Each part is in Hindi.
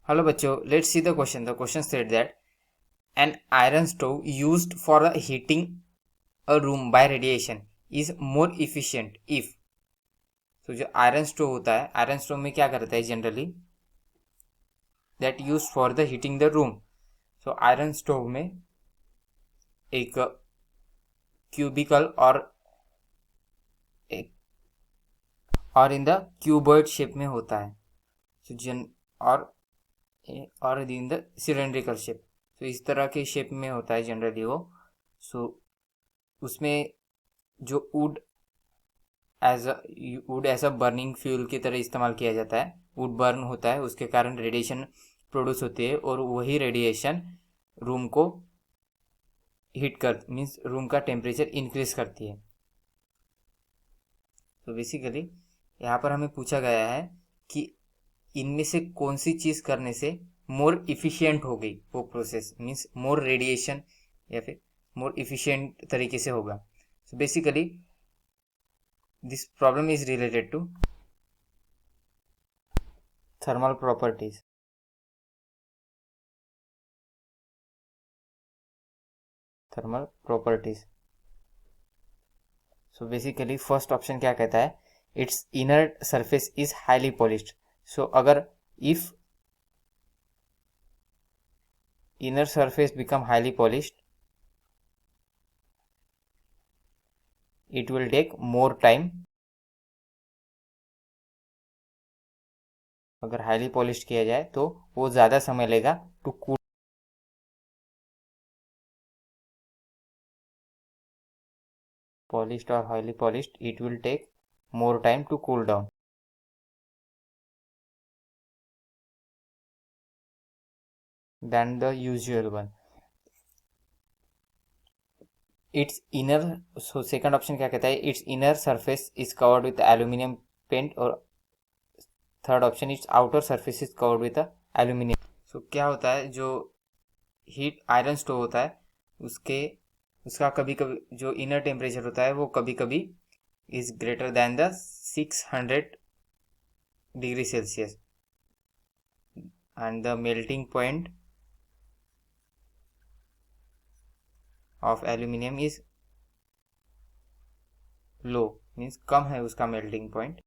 हेलो बच्चों, let's see the question. The question state that an iron stove used for heating a room by radiation is more efficient if. तो जो आयरन स्टोव होता है, आयरन स्टोव में क्या करता है generally, that use for the heating the room. So iron stove में एक क्यूबिकल एक और इन द क्यूबॉइड शेप में होता है. सो और इन द सिलेंड्रिकल शेप. तो इस तरह के शेप में होता है जनरली वो. सो उसमें जो wood as a burning fuel की तरह इस्तेमाल किया जाता है. वुड बर्न होता है, उसके कारण रेडिएशन प्रोड्यूस होती है और वही रेडिएशन रूम को हीट कर मीन्स रूम का टेम्परेचर इंक्रीज करती है. तो बेसिकली यहाँ पर हमें पूछा गया है कि इनमें से कौन सी चीज़ करने से मोर इफिशियंट हो गई वो प्रोसेस, मीन्स मोर रेडिएशन या फिर मोर इफिशियंट तरीके से होगा. So basically this problem is related to thermal properties. Thermal properties. So basically first option क्या कहता है, it's inner surface is highly polished. So अगर if inner surface become highly polished, it will take more time. अगर हाईली पॉलिश्ड किया जाए तो वो ज़्यादा समय लेगा to cool. Polished or highly polished, it will take more time to cool down than the usual one. Its inner, so second option क्या कहता है, its inner surface is covered with aluminum paint. और third option, it's outer surface is covered with aluminium. सो क्या होता है, जो हीट आयरन स्टोव होता है उसका कभी कभी जो इनर टेम्परेचर होता है वो कभी कभी is greater than the 600 degree Celsius and the melting point of aluminium is low, means कम है उसका melting point.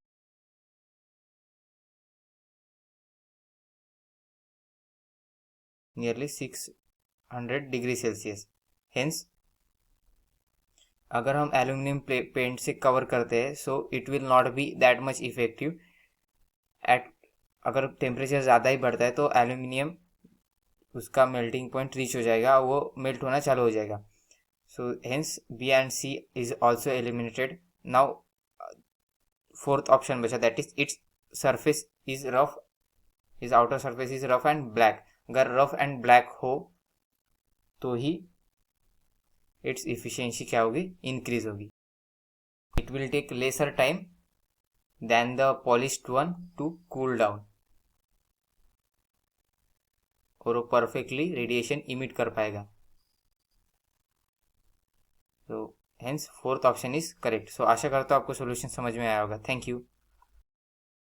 Nearly 600 degree Celsius. Hence अगर हम एल्यूमिनियम पेंट से कवर करते हैं so it will not be that much effective at. अगर टेम्परेचर ज़्यादा ही बढ़ता है तो एल्यूमिनियम उसका मेल्टिंग पॉइंट रीच हो जाएगा, वो मेल्ट होना चालू हो जाएगा. So hence B and C is also eliminated. Now fourth option बचा, that is its surface is rough, is outer surface is rough and black. अगर रफ एंड ब्लैक हो तो ही इट्स इफिशियंसी क्या होगी, इंक्रीज होगी. It will take lesser time than the polished one to cool down और वो परफेक्टली रेडिएशन इमिट कर पाएगा. तो hence fourth option is correct. So आशा करता हूँ आपको सोल्यूशन समझ में आया होगा. Thank you.